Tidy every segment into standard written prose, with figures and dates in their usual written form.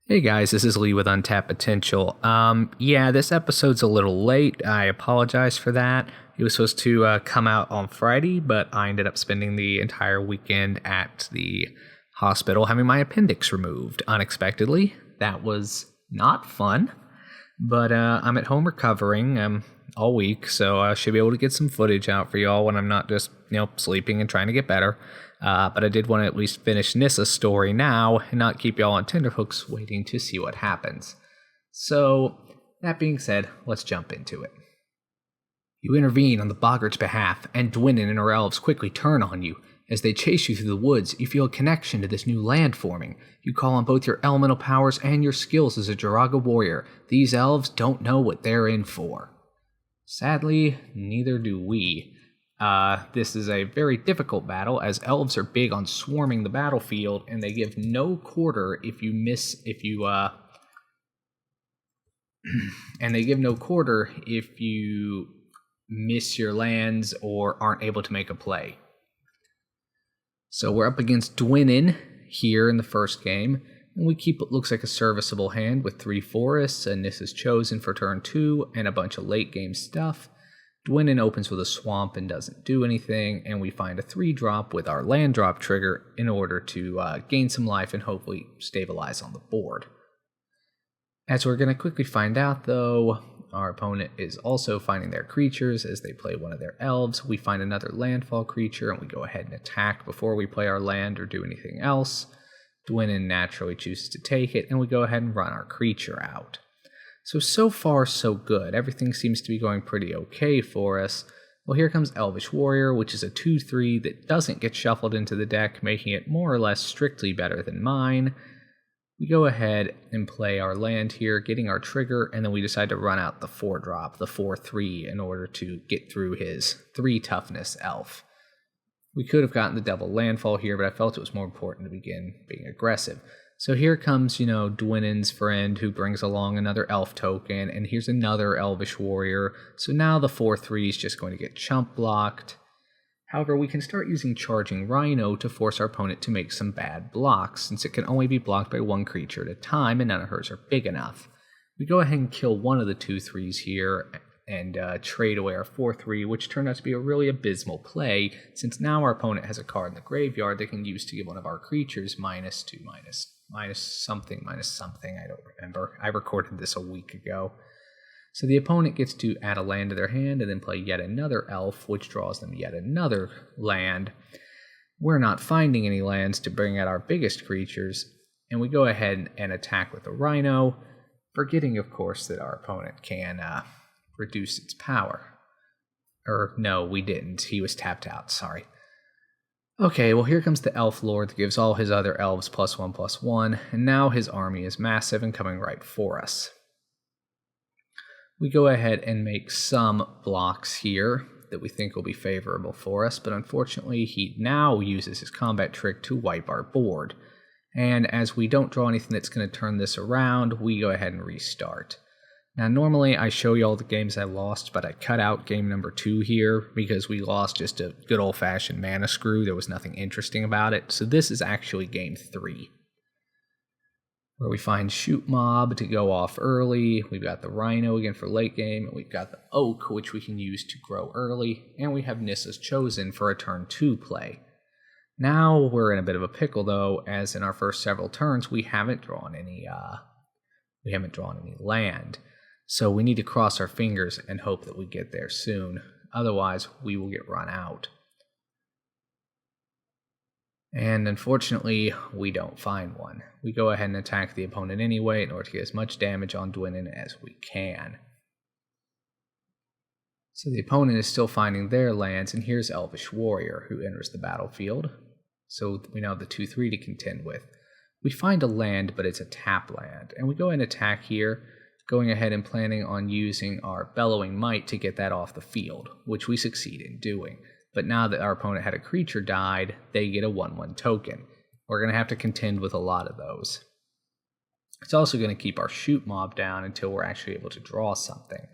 Hey guys, this is Lee with Untapped Potential. Yeah, this episode's a little late. I apologize for that. It was supposed to come out on Friday, but I ended up spending the entire weekend at the hospital having my appendix removed unexpectedly. That was not fun, but I'm at home recovering all week, so I should be able to get some footage out for y'all when I'm not just, sleeping and trying to get better. But I did want to at least finish Nissa's story now and not keep y'all on tenterhooks waiting to see what happens. So, that being said, let's jump into it. You intervene on the boggart's behalf, and Dwinnen and her elves quickly turn on you. As they chase you through the woods, you feel a connection to this new land forming. You call on both your elemental powers and your skills as a Jaraga warrior. These elves don't know what they're in for. Sadly, neither do we. This is a very difficult battle, as elves are big on swarming the battlefield, and they give no quarter if you miss, and they give no quarter if you miss your lands or aren't able to make a play. So we're up against Dwinnen here in the first game, and we keep what looks like a serviceable hand with 3 forests, and this is chosen for turn 2, and a bunch of late game stuff. Dwinnen opens with a swamp and doesn't do anything, and we find a 3-drop with our land drop trigger in order to gain some life and hopefully stabilize on the board. As we're going to quickly find out, though, our opponent is also finding their creatures as they play one of their elves. We find another landfall creature, and we go ahead and attack before we play our land or do anything else. Dwinnen naturally chooses to take it, and we go ahead and run our creature out. So far, so good. Everything seems to be going pretty okay for us. Well, here comes Elvish Warrior, which is a 2-3 that doesn't get shuffled into the deck, making it more or less strictly better than mine. We go ahead and play our land here, getting our trigger, and then we decide to run out the 4-drop, the 4-3, in order to get through his 3 toughness elf. We could have gotten the double landfall here, but I felt it was more important to begin being aggressive. So here comes, Dwinnen's friend who brings along another elf token, and here's another elvish warrior. So now the 4-3 is just going to get chump blocked. However, we can start using Charging Rhino to force our opponent to make some bad blocks, since it can only be blocked by 1 creature at a time, and none of hers are big enough. We go ahead and kill one of the 2-3s here, and trade away our 4-3, which turned out to be a really abysmal play, since now our opponent has a card in the graveyard they can use to give one of our creatures -2, minus something, I don't remember. I recorded this a week ago. So the opponent gets to add a land to their hand and then play yet another elf, which draws them yet another land. We're not finding any lands to bring out our biggest creatures, and we go ahead and attack with a rhino, forgetting, of course, that our opponent can reduce its power. No, we didn't. He was tapped out, sorry. Okay, well here comes the Elf Lord that gives all his other elves +1/+1, and now his army is massive and coming right for us. We go ahead and make some blocks here that we think will be favorable for us, but unfortunately he now uses his combat trick to wipe our board. And as we don't draw anything that's going to turn this around, we go ahead and restart. Now, normally I show you all the games I lost, but I cut out game number 2 here because we lost just a good old-fashioned mana screw. There was nothing interesting about it. So this is actually game 3, where we find Shoot Mob to go off early. We've got the Rhino again for late game, and we've got the Oak, which we can use to grow early, and we have Nissa's Chosen for a turn 2 play. Now we're in a bit of a pickle, though, as in our first several turns we haven't drawn any land. So we need to cross our fingers and hope that we get there soon. Otherwise, we will get run out. And unfortunately, we don't find one. We go ahead and attack the opponent anyway in order to get as much damage on Dwinnen as we can. So the opponent is still finding their lands, and here's Elvish Warrior, who enters the battlefield. So we now have the 2-3 to contend with. We find a land, but it's a tap land, and we go ahead and attack here, going ahead and planning on using our Bellowing Might to get that off the field, which we succeed in doing. But now that our opponent had a creature died, they get a 1/1 token. We're going to have to contend with a lot of those. It's also going to keep our Shoot Mob down until we're actually able to draw something.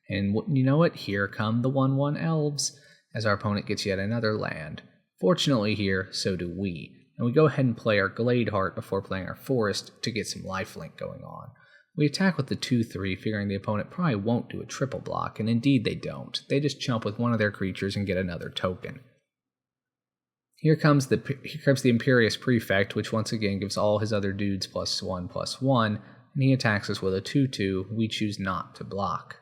And you know what? Here come the 1/1 elves, as our opponent gets yet another land. Fortunately here, so do we. and we go ahead and play our Glade Heart before playing our Forest to get some lifelink going on. We attack with the 2-3, figuring the opponent probably won't do a triple block, and indeed they don't. They just chump with one of their creatures and get another token. Here comes the Imperious Prefect, which once again gives all his other dudes +1/+1, and he attacks us with a 2-2. We choose not to block.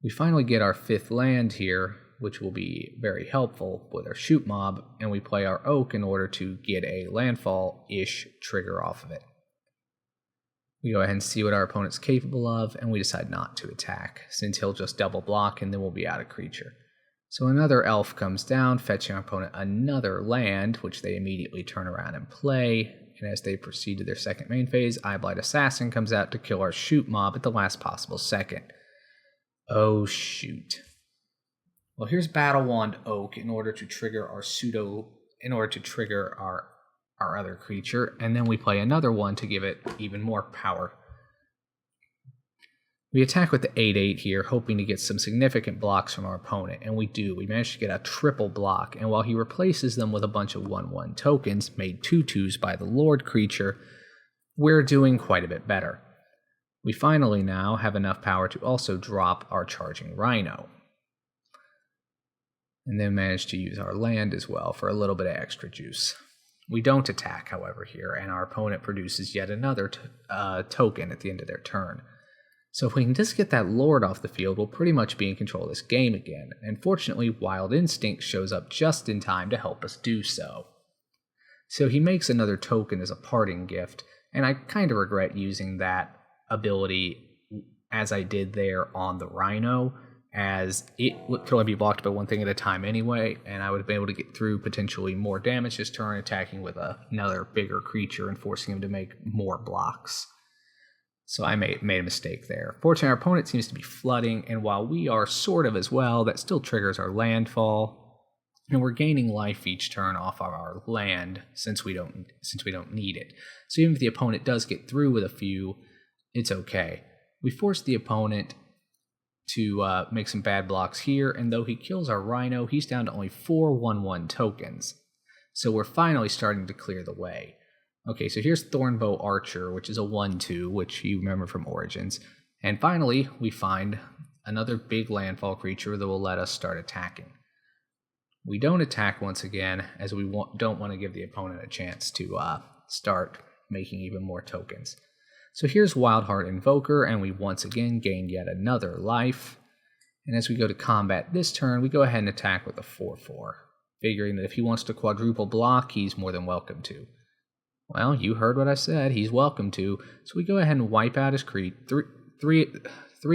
We finally get our 5th land here, which will be very helpful with our Shoot Mob, and we play our Oak in order to get a landfall-ish trigger off of it. We go ahead and see what our opponent's capable of, and we decide not to attack, since he'll just double block and then we'll be out of creature. So another elf comes down, fetching our opponent another land, which they immediately turn around and play, and as they proceed to their second main phase, Eyeblight Assassin comes out to kill our Shoot Mob at the last possible second. Oh shoot. Well, here's Battle Wand Oak in order to trigger our our other creature, and then we play another one to give it even more power. We attack with the 8-8 here, hoping to get some significant blocks from our opponent, and we do. We manage to get a triple block, and while he replaces them with a bunch of 1/1 tokens made 2/2s by the Lord creature, we're doing quite a bit better. We finally now have enough power to also drop our Charging Rhino, and then manage to use our land as well for a little bit of extra juice. We don't attack, however, here, and our opponent produces yet another token at the end of their turn. So if we can just get that Lord off the field, we'll pretty much be in control of this game again, and fortunately Wild Instinct shows up just in time to help us do so. So he makes another token as a parting gift, and I kind of regret using that ability as I did there on the Rhino, as it could only be blocked by one thing at a time anyway, and I would have been able to get through potentially more damage this turn, attacking with another bigger creature and forcing him to make more blocks. So I made a mistake there. Fortunately, our opponent seems to be flooding, and while we are sort of as well, that still triggers our landfall, and we're gaining life each turn off of our land since we don't need it. So even if the opponent does get through with a few, it's okay. We force the opponent to make some bad blocks here, and though he kills our Rhino, he's down to only 4 1/1 tokens. So we're finally starting to clear the way. Okay, so here's Thornbow Archer, which is a 1/2, which you remember from Origins. And finally, we find another big landfall creature that will let us start attacking. We don't attack once again, as we don't want to give the opponent a chance to start making even more tokens. So here's Wildheart Invoker, and we once again gain yet another life. And as we go to combat this turn, we go ahead and attack with a 4/4, figuring that if he wants to quadruple block, he's more than welcome to. Well, you heard what I said, he's welcome to, so we go ahead and wipe out his three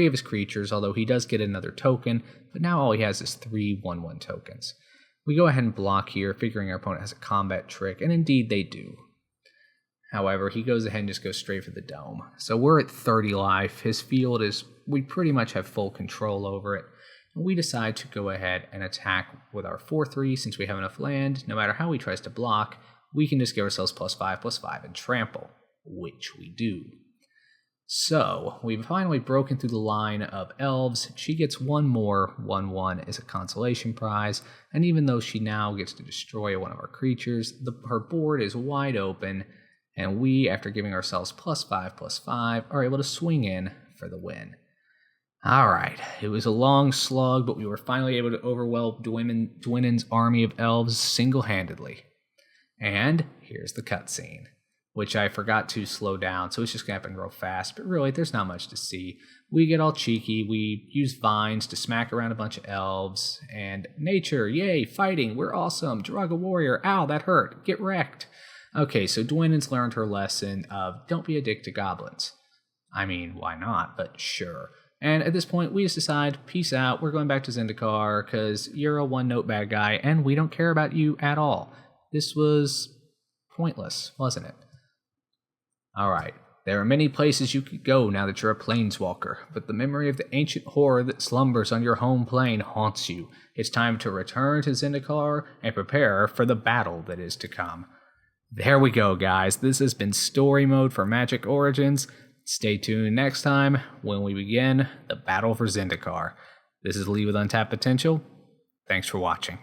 of his creatures, although he does get another token, but now all he has is 3 1/1 tokens. We go ahead and block here, figuring our opponent has a combat trick, and indeed they do. However, he goes ahead and just goes straight for the dome. So we're at 30 life. His field we pretty much have full control over it. And we decide to go ahead and attack with our 4/3 since we have enough land. No matter how he tries to block, we can just give ourselves +5/+5 and trample, which we do. So we've finally broken through the line of elves. She gets one more 1/1 as a consolation prize. And even though she now gets to destroy one of our creatures, her board is wide open. And we, after giving ourselves +5/+5, are able to swing in for the win. Alright, it was a long slug, but we were finally able to overwhelm Dwynnen's army of elves single-handedly. And here's the cutscene, which I forgot to slow down, so it's just going to happen real fast, but really, there's not much to see. We get all cheeky, we use vines to smack around a bunch of elves, and nature, yay, fighting, we're awesome, drug a warrior, ow, that hurt, get wrecked. Okay, so Dwynnen's learned her lesson of don't be a dick to goblins. I mean, why not, but sure. And at this point, we just decide, peace out, we're going back to Zendikar, because you're a one-note bad guy, and we don't care about you at all. This was pointless, wasn't it? Alright, there are many places you could go now that you're a planeswalker, but the memory of the ancient horror that slumbers on your home plane haunts you. It's time to return to Zendikar and prepare for the battle that is to come. There we go, guys. This has been Story Mode for Magic Origins. Stay tuned next time when we begin the battle for Zendikar. This is Lee with Untapped Potential. Thanks for watching.